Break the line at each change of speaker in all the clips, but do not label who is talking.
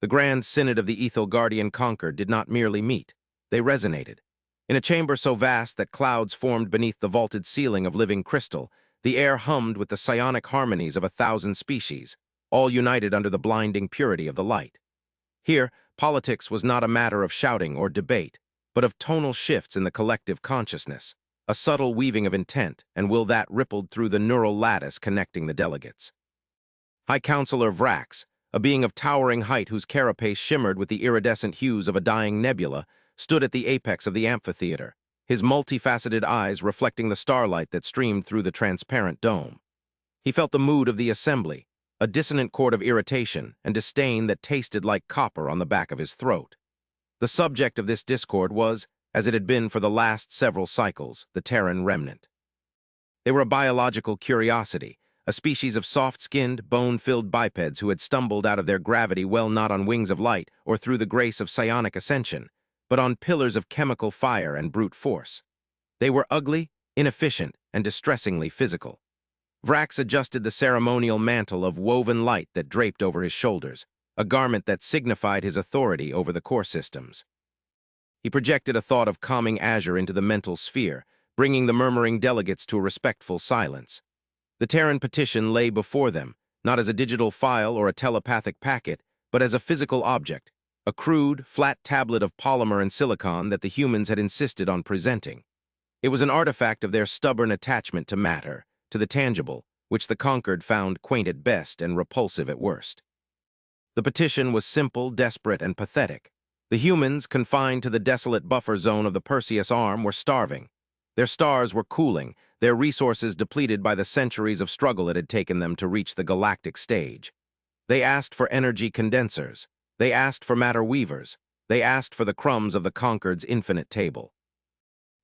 The grand synod of the Ethel Guardian conquered did not merely meet. They resonated. In a chamber so vast that clouds formed beneath the vaulted ceiling of living crystal, the air hummed with the psionic harmonies of 1,000 species, all united under the blinding purity of the light. Here, politics was not a matter of shouting or debate, but of tonal shifts in the collective consciousness, a subtle weaving of intent and will that rippled through the neural lattice connecting the delegates. High Counselor Vrax, a being of towering height whose carapace shimmered with the iridescent hues of a dying nebula, stood at the apex of the amphitheater, his multifaceted eyes reflecting the starlight that streamed through the transparent dome. He felt the mood of the assembly, a dissonant chord of irritation and disdain that tasted like copper on the back of his throat. The subject of this discord was, as it had been for the last several cycles, the Terran remnant. They were a biological curiosity, a species of soft-skinned, bone-filled bipeds who had stumbled out of their gravity well not on wings of light or through the grace of psionic ascension, but on pillars of chemical fire and brute force. They were ugly, inefficient, and distressingly physical. Vrax adjusted the ceremonial mantle of woven light that draped over his shoulders, a garment that signified his authority over the core systems. He projected a thought of calming azure into the mental sphere, bringing the murmuring delegates to a respectful silence. The Terran petition lay before them, not as a digital file or a telepathic packet, but as a physical object, a crude, flat tablet of polymer and silicon that the humans had insisted on presenting. It was an artifact of their stubborn attachment to matter, to the tangible, which the conquered found quaint at best and repulsive at worst. The petition was simple, desperate, and pathetic. The humans, confined to the desolate buffer zone of the Perseus Arm, were starving. Their stars were cooling, their resources depleted by the centuries of struggle it had taken them to reach the galactic stage. They asked for energy condensers. They asked for matter weavers. They asked for the crumbs of the conquered's infinite table.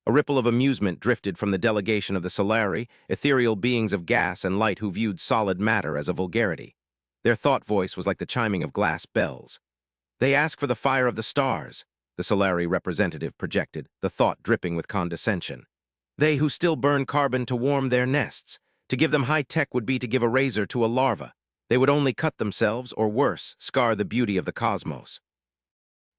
A ripple of amusement drifted from the delegation of the Solari, ethereal beings of gas and light who viewed solid matter as a vulgarity. Their thought voice was like the chiming of glass bells. They ask for the fire of the stars, the Solari representative projected, the thought dripping with condescension. They who still burn carbon to warm their nests. To give them high tech would be to give a razor to a larva. They would only cut themselves, or worse, scar the beauty of the cosmos.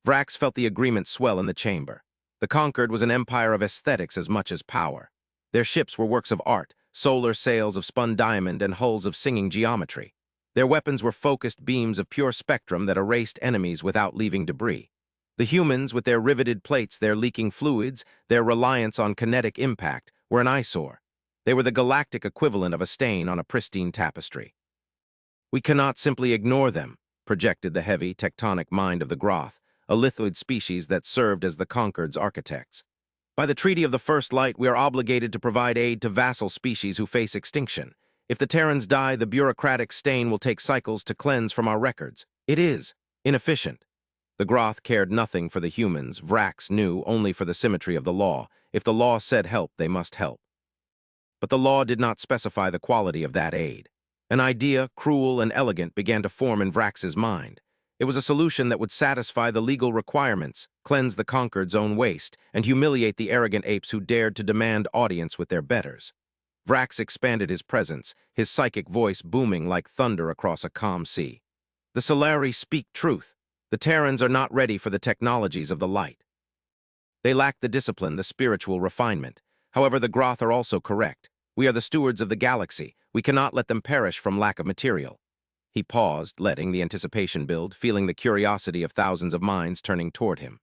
Vrax felt the agreement swell in the chamber. The conquered was an empire of aesthetics as much as power. Their ships were works of art, solar sails of spun diamond and hulls of singing geometry. Their weapons were focused beams of pure spectrum that erased enemies without leaving debris. The humans, with their riveted plates, their leaking fluids, their reliance on kinetic impact, were an eyesore. They were the galactic equivalent of a stain on a pristine tapestry. We cannot simply ignore them, projected the heavy, tectonic mind of the Groth, a lithoid species that served as the conquered's architects. By the Treaty of the First Light, we are obligated to provide aid to vassal species who face extinction. If the Terrans die, the bureaucratic stain will take cycles to cleanse from our records. It is inefficient. The Groth cared nothing for the humans. Vrax knew only for the symmetry of the law. If the law said help, they must help. But the law did not specify the quality of that aid. An idea, cruel and elegant, began to form in Vrax's mind. It was a solution that would satisfy the legal requirements, cleanse the conquered's own waste, and humiliate the arrogant apes who dared to demand audience with their betters. Vrax expanded his presence, his psychic voice booming like thunder across a calm sea. The Solari speak truth. The Terrans are not ready for the technologies of the light. They lack the discipline, the spiritual refinement. However, the Groth are also correct. We are the stewards of the galaxy. We cannot let them perish from lack of material. He paused, letting the anticipation build, feeling the curiosity of thousands of minds turning toward him.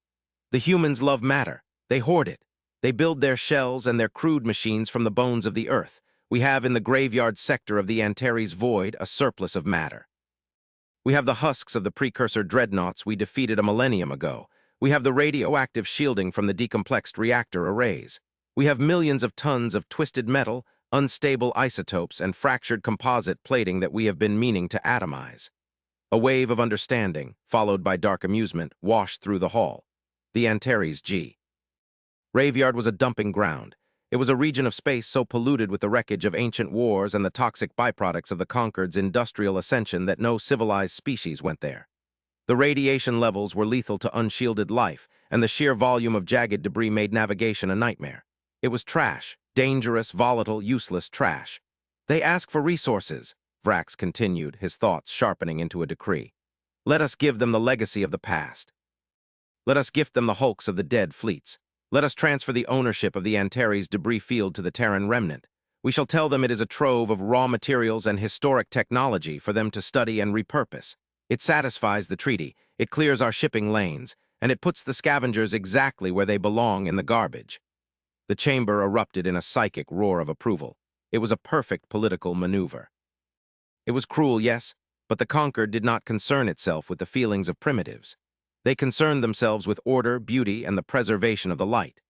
The humans love matter. They hoard it. They build their shells and their crude machines from the bones of the earth. We have in the graveyard sector of the Antares void a surplus of matter. We have the husks of the precursor dreadnoughts we defeated a millennium ago. We have the radioactive shielding from the decomplexed reactor arrays. We have millions of tons of twisted metal, unstable isotopes, and fractured composite plating that we have been meaning to atomize. A wave of understanding, followed by dark amusement, washed through the hall. The Antares G. Graveyard was a dumping ground. It was a region of space so polluted with the wreckage of ancient wars and the toxic byproducts of the conquered's industrial ascension that no civilized species went there. The radiation levels were lethal to unshielded life, and the sheer volume of jagged debris made navigation a nightmare. It was trash, dangerous, volatile, useless trash. They ask for resources, Vrax continued, his thoughts sharpening into a decree. Let us give them the legacy of the past. Let us gift them the hulks of the dead fleets. Let us transfer the ownership of the Antares debris field to the Terran remnant. We shall tell them it is a trove of raw materials and historic technology for them to study and repurpose. It satisfies the treaty, it clears our shipping lanes, and it puts the scavengers exactly where they belong in the garbage. The chamber erupted in a psychic roar of approval. It was a perfect political maneuver. It was cruel, yes, but the conquered did not concern itself with the feelings of primitives. They concerned themselves with order, beauty, and the preservation of the light.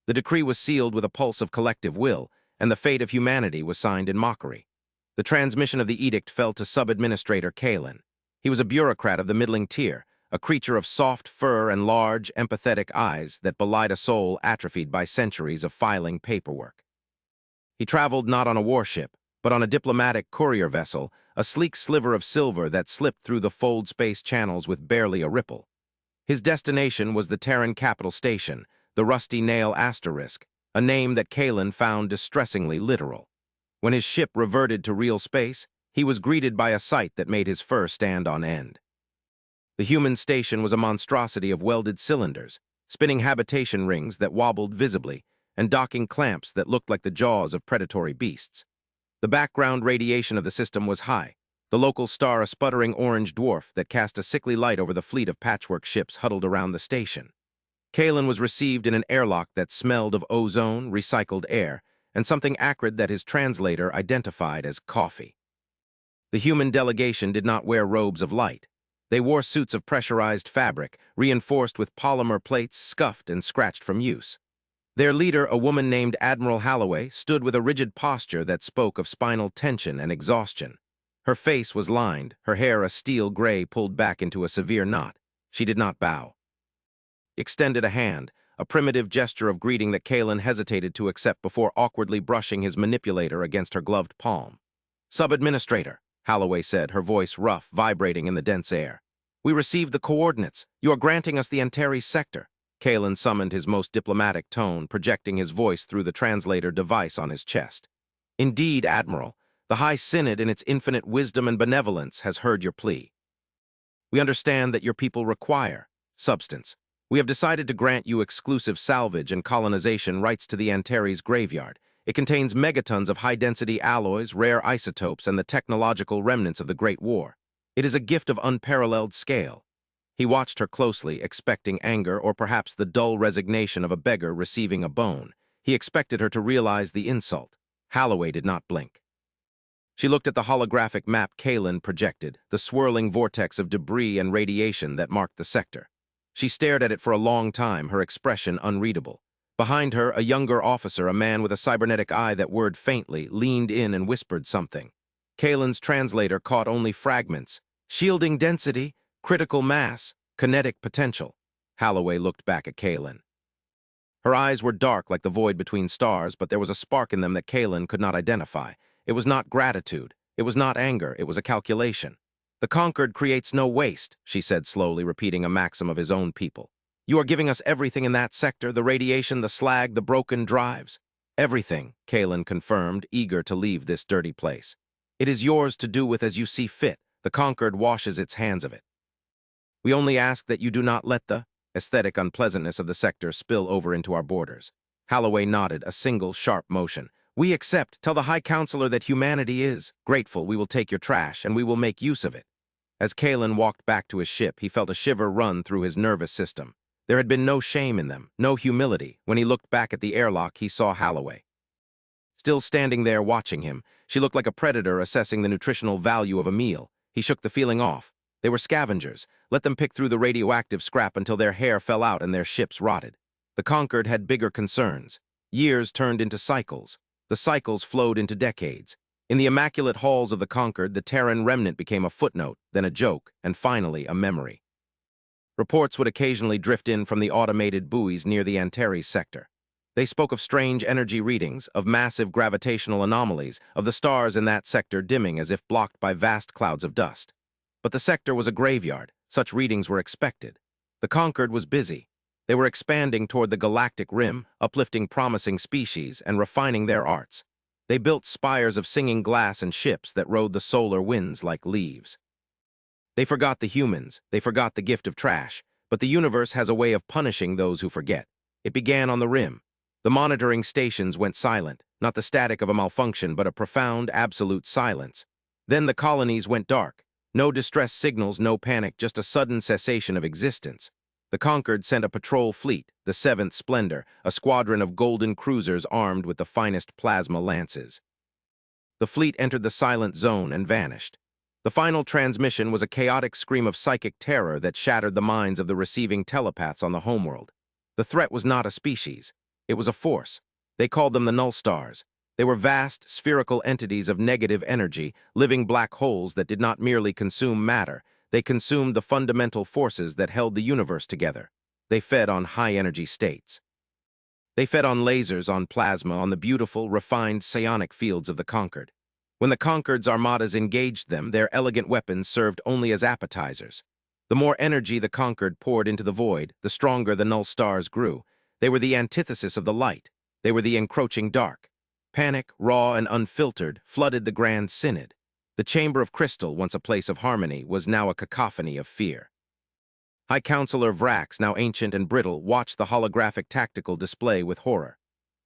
The decree was sealed with a pulse of collective will, and the fate of humanity was signed in mockery. The transmission of the edict fell to sub-administrator Kalen. He was a bureaucrat of the middling tier, a creature of soft fur and large, empathetic eyes that belied a soul atrophied by centuries of filing paperwork. He traveled not on a warship, but on a diplomatic courier vessel, a sleek sliver of silver that slipped through the fold space channels with barely a ripple. His destination was the Terran capital station, the Rusty Nail Asterisk, a name that Kalen found distressingly literal. When his ship reverted to real space, he was greeted by a sight that made his fur stand on end. The human station was a monstrosity of welded cylinders, spinning habitation rings that wobbled visibly, and docking clamps that looked like the jaws of predatory beasts. The background radiation of the system was high, the local star a sputtering orange dwarf that cast a sickly light over the fleet of patchwork ships huddled around the station. Kalen was received in an airlock that smelled of ozone, recycled air, and something acrid that his translator identified as coffee. The human delegation did not wear robes of light. They wore suits of pressurized fabric, reinforced with polymer plates scuffed and scratched from use. Their leader, a woman named Admiral Holloway, stood with a rigid posture that spoke of spinal tension and exhaustion. Her face was lined, her hair a steel gray pulled back into a severe knot. She did not bow. He extended a hand, a primitive gesture of greeting that Kalen hesitated to accept before awkwardly brushing his manipulator against her gloved palm. "Sub-administrator," Holloway said, her voice rough, vibrating in the dense air. "We received the coordinates. You are granting us the Antares sector." Kalen summoned his most diplomatic tone, projecting his voice through the translator device on his chest. "Indeed, Admiral, the High Synod in its infinite wisdom and benevolence has heard your plea. We understand that your people require substance. We have decided to grant you exclusive salvage and colonization rights to the Antares graveyard. It contains megatons of high-density alloys, rare isotopes, and the technological remnants of the Great War. It is a gift of unparalleled scale." He watched her closely, expecting anger or perhaps the dull resignation of a beggar receiving a bone. He expected her to realize the insult. Holloway did not blink. She looked at the holographic map Kalen projected, the swirling vortex of debris and radiation that marked the sector. She stared at it for a long time, her expression unreadable. Behind her, a younger officer, a man with a cybernetic eye that whirred faintly, leaned in and whispered something. Kalen's translator caught only fragments. "Shielding density, critical mass, kinetic potential." Holloway looked back at Kalen. Her eyes were dark like the void between stars, but there was a spark in them that Kalen could not identify. It was not gratitude. It was not anger. It was a calculation. "The conquered creates no waste," she said slowly, repeating a maxim of his own people. "You are giving us everything in that sector, the radiation, the slag, the broken drives." "Everything," Kalen confirmed, eager to leave this dirty place. "It is yours to do with as you see fit. The conquered washes its hands of it. We only ask that you do not let the aesthetic unpleasantness of the sector spill over into our borders." Holloway nodded, a single sharp motion. "We accept. Tell the High Counselor that humanity is grateful. We will take your trash, and we will make use of it." As Kalen walked back to his ship, he felt a shiver run through his nervous system. There had been no shame in them, no humility. When he looked back at the airlock, he saw Holloway. Still standing there watching him, she looked like a predator assessing the nutritional value of a meal. He shook the feeling off. They were scavengers. Let them pick through the radioactive scrap until their hair fell out and their ships rotted. The conquered had bigger concerns. Years turned into cycles. The cycles flowed into decades. In the immaculate halls of the conquered, the Terran remnant became a footnote, then a joke, and finally a memory. Reports would occasionally drift in from the automated buoys near the Antares sector. They spoke of strange energy readings, of massive gravitational anomalies, of the stars in that sector dimming as if blocked by vast clouds of dust. But the sector was a graveyard. Such readings were expected. The conquered was busy. They were expanding toward the galactic rim, uplifting promising species and refining their arts. They built spires of singing glass and ships that rode the solar winds like leaves. They forgot the humans, they forgot the gift of trash, but the universe has a way of punishing those who forget. It began on the rim. The monitoring stations went silent, not the static of a malfunction, but a profound, absolute silence. Then the colonies went dark. No distress signals, no panic, just a sudden cessation of existence. The Conquered sent a patrol fleet, the Seventh Splendor, a squadron of golden cruisers armed with the finest plasma lances. The fleet entered the silent zone and vanished. The final transmission was a chaotic scream of psychic terror that shattered the minds of the receiving telepaths on the homeworld. The threat was not a species. It was a force. They called them the Null Stars. They were vast, spherical entities of negative energy, living black holes that did not merely consume matter. They consumed the fundamental forces that held the universe together. They fed on high-energy states. They fed on lasers, on plasma, on the beautiful, refined psionic fields of the Conquered. When the Conquered's armadas engaged them, their elegant weapons served only as appetizers. The more energy the Conquered poured into the void, the stronger the Null Stars grew. They were the antithesis of the light. They were the encroaching dark. Panic, raw and unfiltered, flooded the Grand Synod. The Chamber of Crystal, once a place of harmony, was now a cacophony of fear. High Counselor Vrax, now ancient and brittle, watched the holographic tactical display with horror.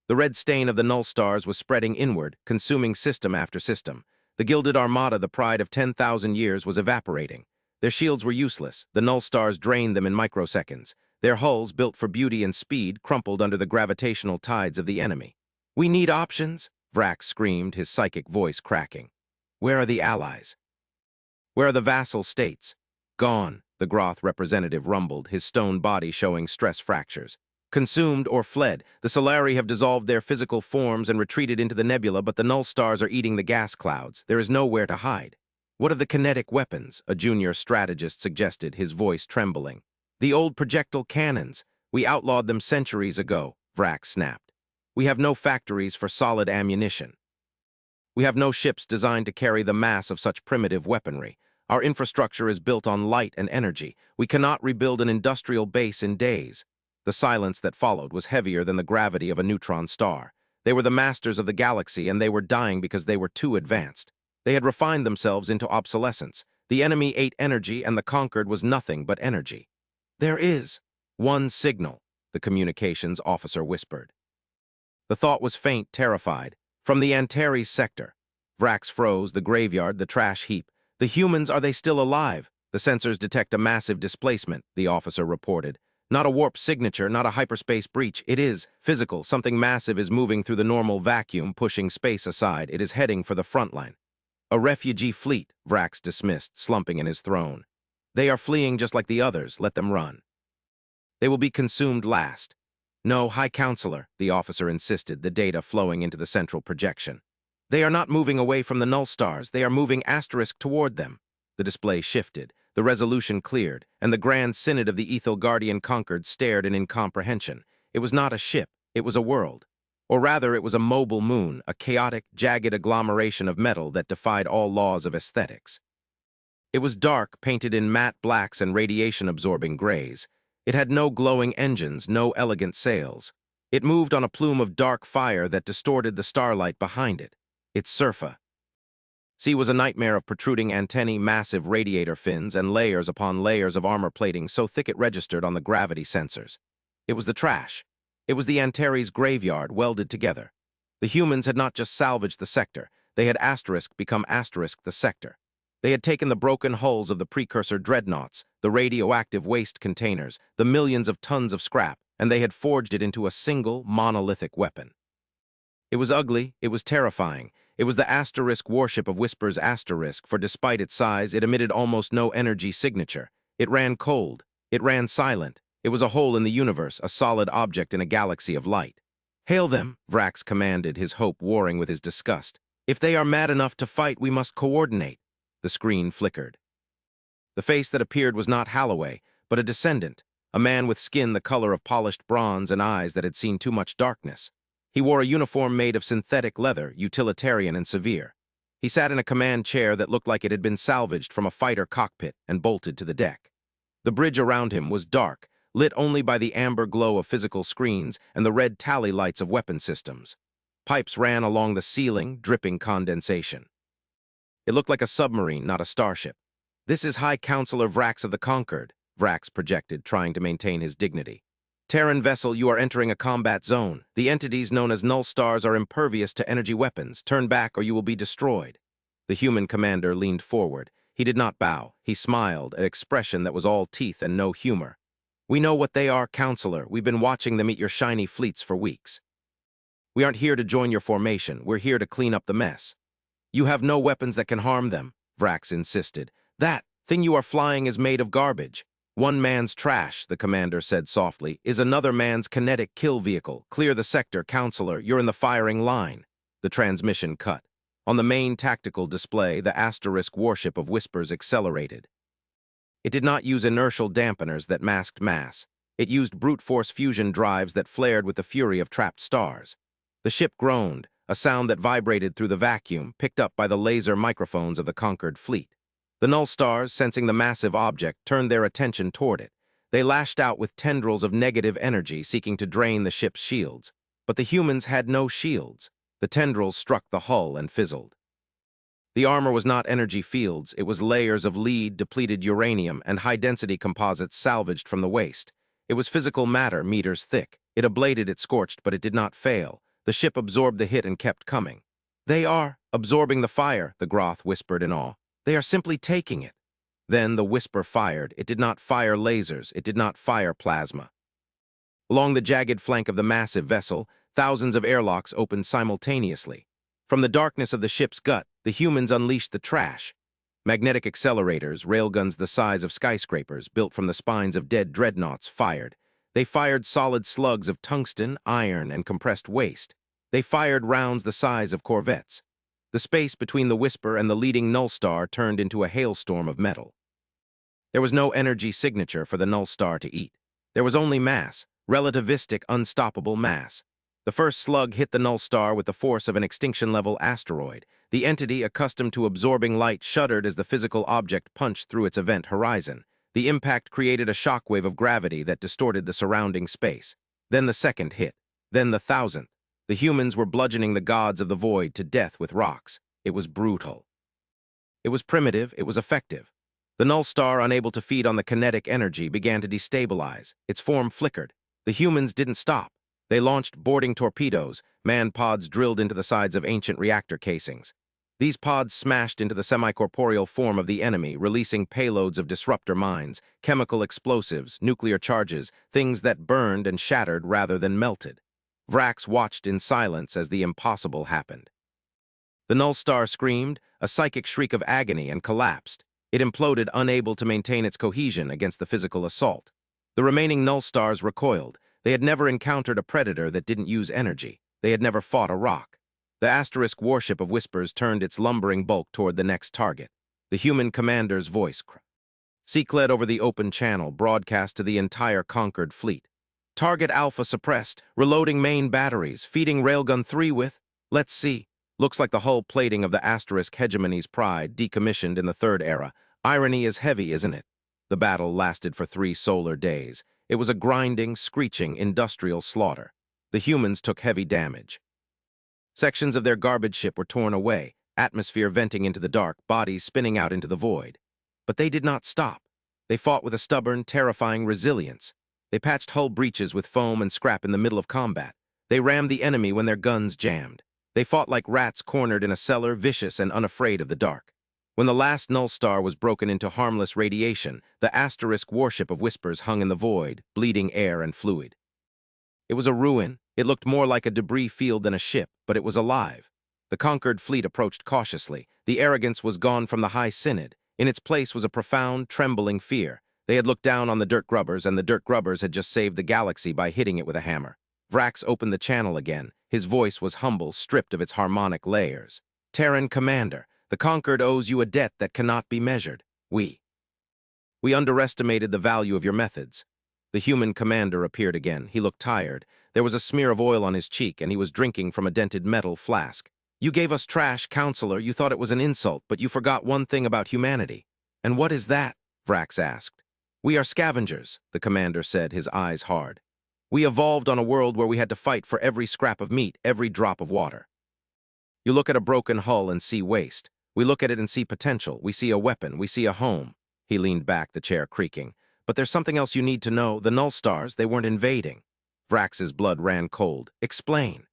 The red stain of the Null Stars was spreading inward, consuming system after system. The Gilded Armada, the pride of 10,000 years, was evaporating. Their shields were useless. The Null Stars drained them in microseconds. Their hulls, built for beauty and speed, crumpled under the gravitational tides of the enemy. "We need options," Vrax screamed, his psychic voice cracking. "Where are the allies? Where are the vassal states?" "Gone," the Groth representative rumbled, his stone body showing stress fractures. "Consumed or fled. The Solari have dissolved their physical forms and retreated into the nebula, but the Null Stars are eating the gas clouds. There is nowhere to hide." "What of the kinetic weapons?" a junior strategist suggested, his voice trembling. "The old projectile cannons. We outlawed them centuries ago," Vrax snapped. "We have no factories for solid ammunition. We have no ships designed to carry the mass of such primitive weaponry. Our infrastructure is built on light and energy. We cannot rebuild an industrial base in days." The silence that followed was heavier than the gravity of a neutron star. They were the masters of the galaxy, and they were dying because they were too advanced. They had refined themselves into obsolescence. The enemy ate energy, and the Conquered was nothing but energy. "There is one signal," the communications officer whispered. The thought was faint, terrified. "From the Antares sector." Vrax froze, the graveyard, the trash heap. "The humans, are they still alive?" "The sensors detect a massive displacement," the officer reported. "Not a warp signature, not a hyperspace breach. It is physical. Something massive is moving through the normal vacuum, pushing space aside. It is heading for the front line." "A refugee fleet," Vrax dismissed, slumping in his throne. "They are fleeing just like the others. Let them run. They will be consumed last." "No, High Counselor," the officer insisted, the data flowing into the central projection. "They are not moving away from the Null Stars. They are moving asterisk toward them." The display shifted. The resolution cleared, and the Grand Synod of the Ethel Guardian Conquered stared in incomprehension. It was not a ship, it was a world. Or rather, it was a mobile moon, a chaotic, jagged agglomeration of metal that defied all laws of aesthetics. It was dark, painted in matte blacks and radiation-absorbing grays. It had no glowing engines, no elegant sails. It moved on a plume of dark fire that distorted the starlight behind it. Its surfa. Sea was a nightmare of protruding antennae, massive radiator fins, and layers upon layers of armor plating so thick it registered on the gravity sensors. It was the trash. It was the Antares graveyard welded together. The humans had not just salvaged the sector, they had become the sector. They had taken the broken hulls of the precursor dreadnoughts, the radioactive waste containers, the millions of tons of scrap, and they had forged it into a single, monolithic weapon. It was ugly, it was terrifying. It was the Warship of Whispers for despite its size, it emitted almost no energy signature. It ran cold. It ran silent. It was a hole in the universe, a solid object in a galaxy of light. "Hail them," Vrax commanded, his hope warring with his disgust. "If they are mad enough to fight, we must coordinate." The screen flickered. The face that appeared was not Halloway, but a descendant, a man with skin the color of polished bronze and eyes that had seen too much darkness. He wore a uniform made of synthetic leather, utilitarian and severe. He sat in a command chair that looked like it had been salvaged from a fighter cockpit and bolted to the deck. The bridge around him was dark, lit only by the amber glow of physical screens and the red tally lights of weapon systems. Pipes ran along the ceiling, dripping condensation. It looked like a submarine, not a starship. This is High Counselor Vrax of the Conquered, Vrax projected, trying to maintain his dignity. Terran vessel, you are entering a combat zone. The entities known as null stars are impervious to energy weapons. Turn back or you will be destroyed. The human commander leaned forward. He did not bow. He smiled, an expression that was all teeth and no humor. We know what they are, Counselor. We've been watching them eat your shiny fleets for weeks. We aren't here to join your formation. We're here to clean up the mess. You have no weapons that can harm them, Vrax insisted. That thing you are flying is made of garbage. One man's trash, the commander said softly, is another man's kinetic kill vehicle. Clear the sector, Counselor. You're in the firing line. The transmission cut. On the main tactical display, the asterisk warship of Whispers accelerated. It did not use inertial dampeners that masked mass. It used brute force fusion drives that flared with the fury of trapped stars. The ship groaned, a sound that vibrated through the vacuum, picked up by the laser microphones of the conquered fleet. The null stars, sensing the massive object, turned their attention toward it. They lashed out with tendrils of negative energy, seeking to drain the ship's shields. But the humans had no shields. The tendrils struck the hull and fizzled. The armor was not energy fields, it was layers of lead, depleted uranium, and high-density composites salvaged from the waste. It was physical matter meters thick. It ablated, it scorched, but it did not fail. The ship absorbed the hit and kept coming. They are absorbing the fire, the Groth whispered in awe. They are simply taking it. Then the whisper fired. It did not fire lasers. It did not fire plasma. Along the jagged flank of the massive vessel, thousands of airlocks opened simultaneously. From the darkness of the ship's gut, the humans unleashed the trash. Magnetic accelerators, railguns the size of skyscrapers, built from the spines of dead dreadnoughts, fired. They fired solid slugs of tungsten, iron, and compressed waste. They fired rounds the size of corvettes. The space between the Whisper and the leading null star turned into a hailstorm of metal. There was no energy signature for the null star to eat. There was only mass, relativistic, unstoppable mass. The first slug hit the null star with the force of an extinction-level asteroid. The entity, accustomed to absorbing light, shuddered as the physical object punched through its event horizon. The impact created a shockwave of gravity that distorted the surrounding space. Then the second hit. Then the thousandth. The humans were bludgeoning the gods of the void to death with rocks. It was brutal. It was primitive, it was effective. The null star, unable to feed on the kinetic energy, began to destabilize. Its form flickered. The humans didn't stop. They launched boarding torpedoes, man pods drilled into the sides of ancient reactor casings. These pods smashed into the semi-corporeal form of the enemy, releasing payloads of disruptor mines, chemical explosives, nuclear charges, things that burned and shattered rather than melted. Vrax watched in silence as the impossible happened. The null star screamed, a psychic shriek of agony, and collapsed. It imploded, unable to maintain its cohesion against the physical assault. The remaining null stars recoiled. They had never encountered a predator that didn't use energy. They had never fought a rock. The asterisk warship of Whispers turned its lumbering bulk toward the next target. The human commander's voice seek-led over the open channel, broadcast to the entire conquered fleet. Target Alpha suppressed, reloading main batteries, feeding Railgun 3 with, let's see, looks like the hull plating of the asterisk hegemony's pride, decommissioned in the Third Era. Irony is heavy, isn't it? The battle lasted for 3 solar days. It was a grinding, screeching, industrial slaughter. The humans took heavy damage. Sections of their garbage ship were torn away, atmosphere venting into the dark, bodies spinning out into the void. But they did not stop. They fought with a stubborn, terrifying resilience. They patched hull breaches with foam and scrap in the middle of combat. They rammed the enemy when their guns jammed. They fought like rats cornered in a cellar, vicious and unafraid of the dark. When the last null star was broken into harmless radiation, the asterisk warship of Whispers hung in the void, bleeding air and fluid. It was a ruin. It looked more like a debris field than a ship, but it was alive. The conquered fleet approached cautiously. The arrogance was gone from the High Synod. In its place was a profound, trembling fear. They had looked down on the Dirt Grubbers, and the Dirt Grubbers had just saved the galaxy by hitting it with a hammer. Vrax opened the channel again. His voice was humble, stripped of its harmonic layers. Terran Commander, the Conquered owes you a debt that cannot be measured. We underestimated the value of your methods. The human commander appeared again. He looked tired. There was a smear of oil on his cheek, and he was drinking from a dented metal flask. You gave us trash, Counselor. You thought it was an insult, but you forgot one thing about humanity. And what is that? Vrax asked. We are scavengers, the commander said, his eyes hard. We evolved on a world where we had to fight for every scrap of meat, every drop of water. You look at a broken hull and see waste. We look at it and see potential. We see a weapon. We see a home. He leaned back, the chair creaking. But there's something else you need to know. The null stars, they weren't invading. Vrax's blood ran cold. Explain.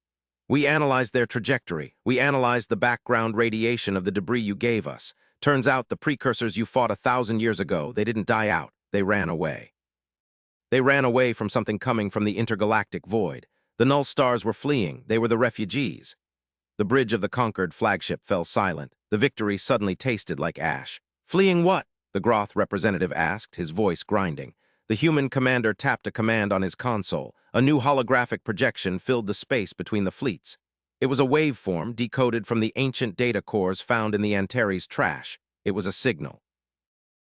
We analyzed their trajectory. We analyzed the background radiation of the debris you gave us. Turns out the precursors you fought 1,000 years ago, they didn't die out. They ran away. They ran away from something coming from the intergalactic void. The null stars were fleeing. They were the refugees. The bridge of the conquered flagship fell silent. The victory suddenly tasted like ash. Fleeing what? The Groth representative asked, his voice grinding. The human commander tapped a command on his console. A new holographic projection filled the space between the fleets. It was a waveform decoded from the ancient data cores found in the Antares trash. It was a signal.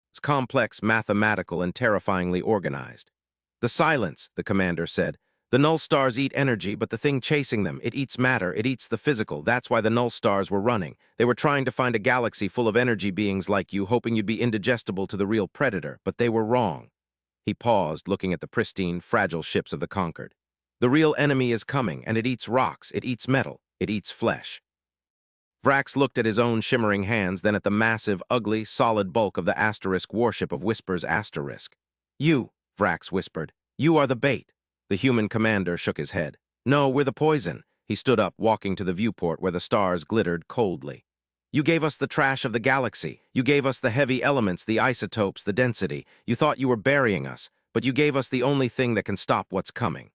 It was complex, mathematical, and terrifyingly organized. The silence, the commander said. The null stars eat energy, but the thing chasing them, it eats matter, it eats the physical. That's why the null stars were running. They were trying to find a galaxy full of energy beings like you, hoping you'd be indigestible to the real predator, but they were wrong. He paused, looking at the pristine, fragile ships of the conquered. The real enemy is coming, and it eats rocks, it eats metal, it eats flesh. Vrax looked at his own shimmering hands, then at the massive, ugly, solid bulk of the asterisk warship of Whispers asterisk. You, Vrax whispered, you are the bait. The human commander shook his head. No, we're the poison. He stood up, walking to the viewport where the stars glittered coldly. You gave us the trash of the galaxy. You gave us the heavy elements, the isotopes, the density. You thought you were burying us, but you gave us the only thing that can stop what's coming.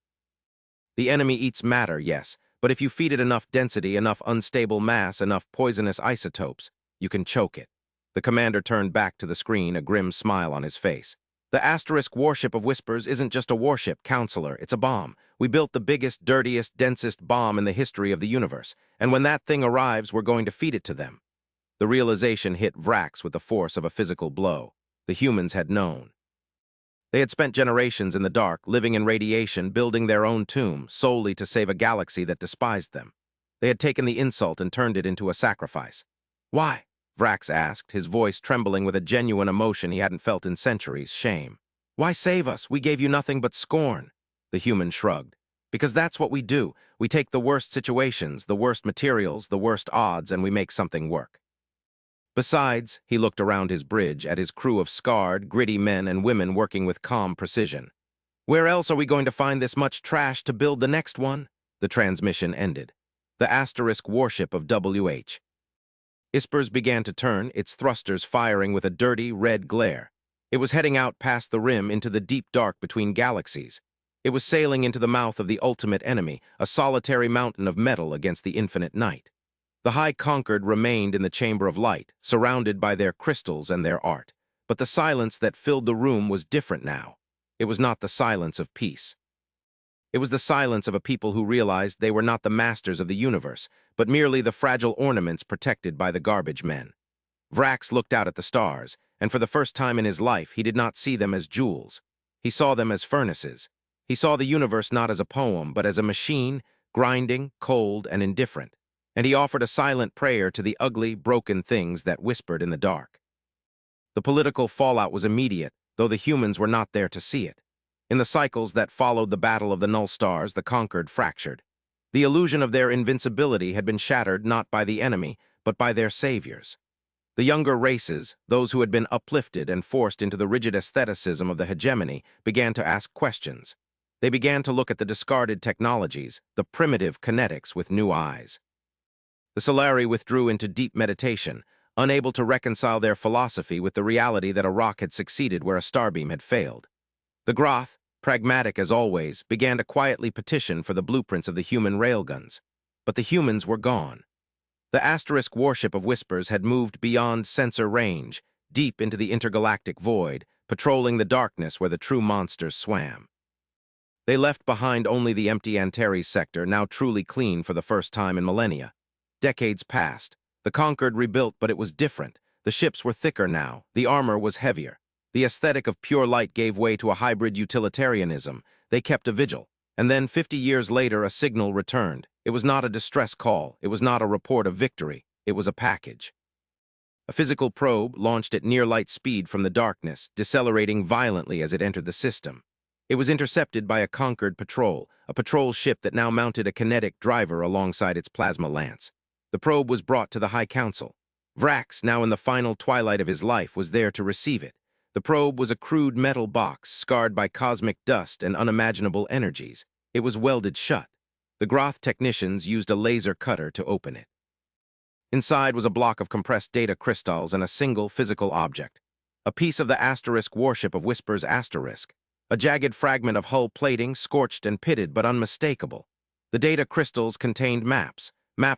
The enemy eats matter, yes, but if you feed it enough density, enough unstable mass, enough poisonous isotopes, you can choke it. The commander turned back to the screen, a grim smile on his face. The asterisk warship of Whispers isn't just a warship, counselor, it's a bomb. We built the biggest, dirtiest, densest bomb in the history of the universe, and when that thing arrives, we're going to feed it to them. The realization hit Vrax with the force of a physical blow. The humans had known. They had spent generations in the dark, living in radiation, building their own tomb, solely to save a galaxy that despised them. They had taken the insult and turned it into a sacrifice. Why? Vrax asked, his voice trembling with a genuine emotion he hadn't felt in centuries, shame. Why save us? We gave you nothing but scorn. The human shrugged. Because that's what we do. We take the worst situations, the worst materials, the worst odds, and we make something work. Besides, he looked around his bridge at his crew of scarred, gritty men and women working with calm precision. Where else are we going to find this much trash to build the next one? The transmission ended. The asterisk warship of WH. Whispers began to turn, its thrusters firing with a dirty, red glare. It was heading out past the rim into the deep dark between galaxies. It was sailing into the mouth of the ultimate enemy, a solitary mountain of metal against the infinite night. The High Conquered remained in the chamber of light, surrounded by their crystals and their art. But the silence that filled the room was different now. It was not the silence of peace. It was the silence of a people who realized they were not the masters of the universe, but merely the fragile ornaments protected by the garbage men. Vrax looked out at the stars, and for the first time in his life he did not see them as jewels. He saw them as furnaces. He saw the universe not as a poem, but as a machine, grinding, cold, and indifferent. And he offered a silent prayer to the ugly, broken things that whispered in the dark. The political fallout was immediate, though the humans were not there to see it. In the cycles that followed the Battle of the Null Stars, the conquered fractured. The illusion of their invincibility had been shattered not by the enemy, but by their saviors. The younger races, those who had been uplifted and forced into the rigid aestheticism of the hegemony, began to ask questions. They began to look at the discarded technologies, the primitive kinetics, with new eyes. The Solari withdrew into deep meditation, unable to reconcile their philosophy with the reality that a rock had succeeded where a starbeam had failed. The Groth, pragmatic as always, began to quietly petition for the blueprints of the human railguns. But the humans were gone. The asterisk warship of Whispers had moved beyond sensor range, deep into the intergalactic void, patrolling the darkness where the true monsters swam. They left behind only the empty Antares sector, now truly clean for the first time in millennia. Decades passed. The conquered rebuilt, but it was different. The ships were thicker now. The armor was heavier. The aesthetic of pure light gave way to a hybrid utilitarianism. They kept a vigil. And then, 50 years later, a signal returned. It was not a distress call. It was not a report of victory. It was a package. A physical probe launched at near-light speed from the darkness, decelerating violently as it entered the system. It was intercepted by a conquered patrol, a patrol ship that now mounted a kinetic driver alongside its plasma lance. The probe was brought to the High Council. Vrax, now in the final twilight of his life, was there to receive it. The probe was a crude metal box scarred by cosmic dust and unimaginable energies. It was welded shut. The Groth technicians used a laser cutter to open it. Inside was a block of compressed data crystals and a single physical object. A piece of the Warship of Whispers Asterisk. A jagged fragment of hull plating, scorched and pitted but unmistakable. The data crystals contained maps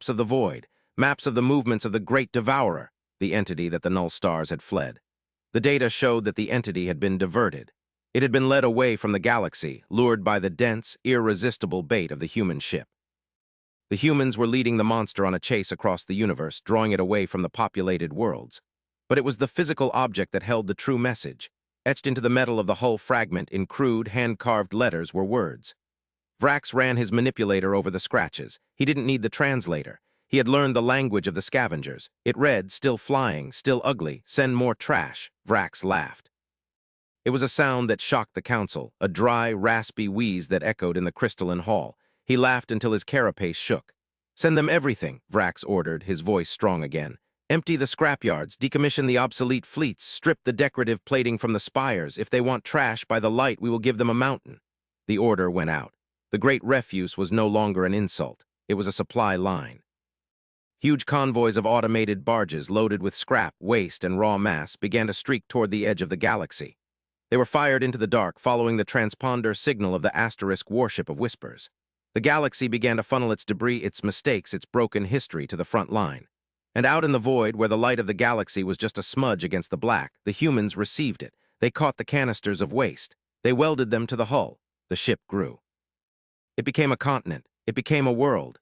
of the void, maps of the movements of the Great Devourer, the entity that the null stars had fled. The data showed that the entity had been diverted. It had been led away from the galaxy, lured by the dense, irresistible bait of the human ship. The humans were leading the monster on a chase across the universe, drawing it away from the populated worlds. But it was the physical object that held the true message. Etched into the metal of the hull fragment in crude, hand-carved letters were words. Vrax ran his manipulator over the scratches. He didn't need the translator. He had learned the language of the scavengers. It read, "Still flying, still ugly, send more trash." Vrax laughed. It was a sound that shocked the council, a dry, raspy wheeze that echoed in the crystalline hall. He laughed until his carapace shook. "Send them everything," Vrax ordered, his voice strong again. "Empty the scrapyards, decommission the obsolete fleets, strip the decorative plating from the spires. If they want trash by the light, we will give them a mountain." The order went out. The great refuse was no longer an insult. It was a supply line. Huge convoys of automated barges loaded with scrap, waste, and raw mass began to streak toward the edge of the galaxy. They were fired into the dark, following the transponder signal of the Warship of Whispers. The galaxy began to funnel its debris, its mistakes, its broken history to the front line. And out in the void, where the light of the galaxy was just a smudge against the black, the humans received it. They caught the canisters of waste. They welded them to the hull. The ship grew. It became a continent. It became a world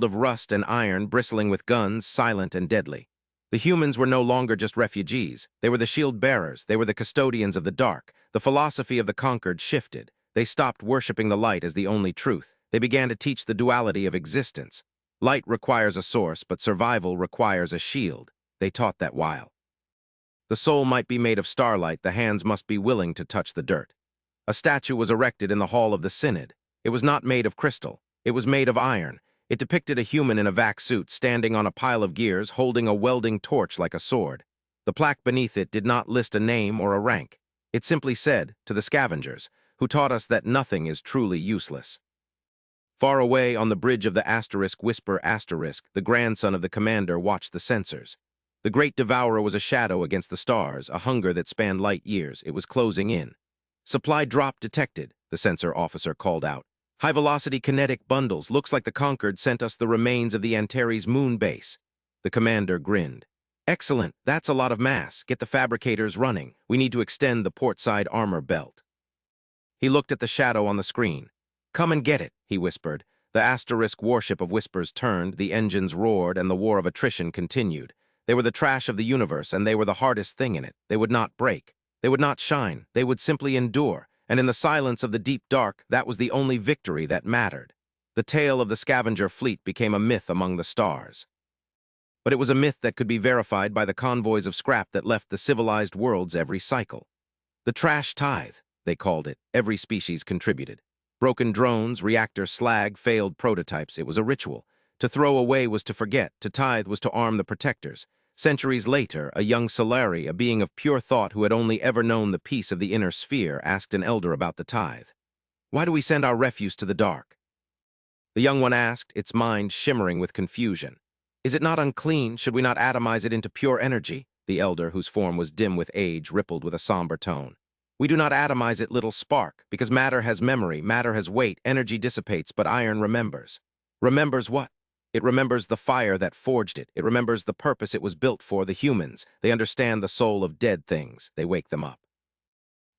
of rust and iron, bristling with guns, silent and deadly. The humans were no longer just refugees. They were the shield bearers. They were the custodians of the dark. The philosophy of the conquered shifted. They stopped worshipping the light as the only truth. They began to teach the duality of existence. Light requires a source, but survival requires a shield. They taught that while the soul might be made of starlight, the hands must be willing to touch the dirt. A statue was erected in the hall of the Synod. It was not made of crystal. It was made of iron. It depicted a human in a vac suit standing on a pile of gears, holding a welding torch like a sword. The plaque beneath it did not list a name or a rank. It simply said, "To the scavengers, who taught us that nothing is truly useless." Far away on the bridge of the Whisper Asterisk, the grandson of the commander watched the sensors. The Great Devourer was a shadow against the stars, a hunger that spanned light years. It was closing in. "Supply drop detected," the sensor officer called out. "High-velocity kinetic bundles. Looks like the Conquered sent us the remains of the Antares moon base." The commander grinned. "Excellent. That's a lot of mass. Get the fabricators running. We need to extend the portside armor belt." He looked at the shadow on the screen. "Come and get it," he whispered. The Warship of Whispers turned, the engines roared, and the war of attrition continued. They were the trash of the universe, and they were the hardest thing in it. They would not break. They would not shine. They would simply endure. And in the silence of the deep dark, that was the only victory that mattered. The tale of the scavenger fleet became a myth among the stars. But it was a myth that could be verified by the convoys of scrap that left the civilized worlds every cycle. The trash tithe, they called it. Every species contributed. Broken drones, reactor slag, failed prototypes. It was a ritual. To throw away was to forget. To tithe was to arm the protectors. Centuries later, a young Solari, a being of pure thought who had only ever known the peace of the inner sphere, asked an elder about the tithe. "Why do we send our refuse to the dark?" The young one asked, its mind shimmering with confusion. "Is it not unclean? Should we not atomize it into pure energy?" The elder, whose form was dim with age, rippled with a somber tone. "We do not atomize it, little spark, because matter has memory, matter has weight, energy dissipates, but iron remembers." "Remembers what?" "It remembers the fire that forged it. It remembers the purpose it was built for, the humans. They understand the soul of dead things. They wake them up."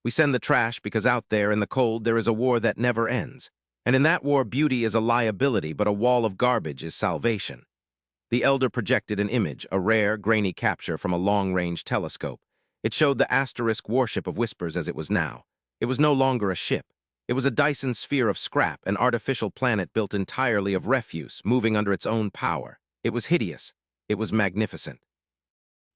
"We send the trash because out there in the cold there is a war that never ends. And in that war beauty is a liability, but a wall of garbage is salvation." The elder projected an image, a rare, grainy capture from a long-range telescope. It showed the Warship of Whispers as it was now. It was no longer a ship. It was a Dyson sphere of scrap, an artificial planet built entirely of refuse, moving under its own power. It was hideous. It was magnificent.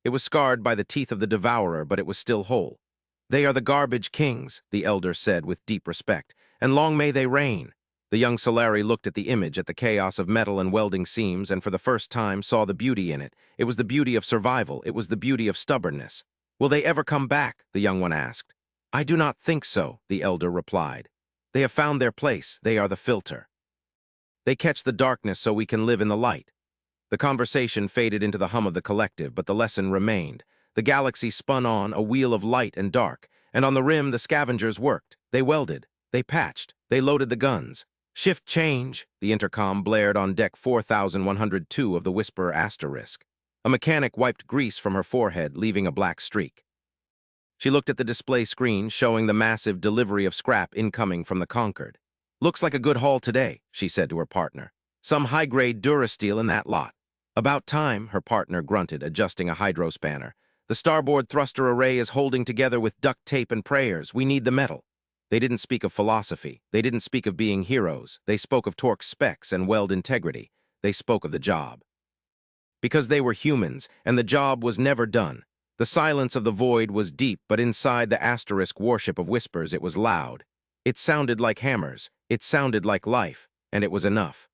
It was scarred by the teeth of the devourer, but it was still whole. "They are the garbage kings," the elder said with deep respect, "and long may they reign." The young Solari looked at the image, at the chaos of metal and welding seams, and for the first time saw the beauty in it. It was the beauty of survival. It was the beauty of stubbornness. Will they ever come back? The young one asked. I do not think so, the elder replied. They have found their place. They are the filter. They catch the darkness so we can live in the light. The conversation faded into the hum of the collective, but the lesson remained. The galaxy spun on, a wheel of light and dark, and on the rim the scavengers worked. They welded, they patched, they loaded the guns. Shift change, the intercom blared on deck 4102 of the Whisperer Asterisk. A mechanic wiped grease from her forehead, leaving a black streak. She looked at the display screen, showing the massive delivery of scrap incoming from the Concord. Looks like a good haul today, she said to her partner. Some high-grade durasteel in that lot. About time, her partner grunted, adjusting a hydrospanner. The starboard thruster array is holding together with duct tape and prayers. We need the metal. They didn't speak of philosophy. They didn't speak of being heroes. They spoke of torque specs and weld integrity. They spoke of the job. Because they were humans, and the job was never done. The silence of the void was deep, but inside the asterisk warship of whispers it was loud. It sounded like hammers. It sounded like life, and it was enough.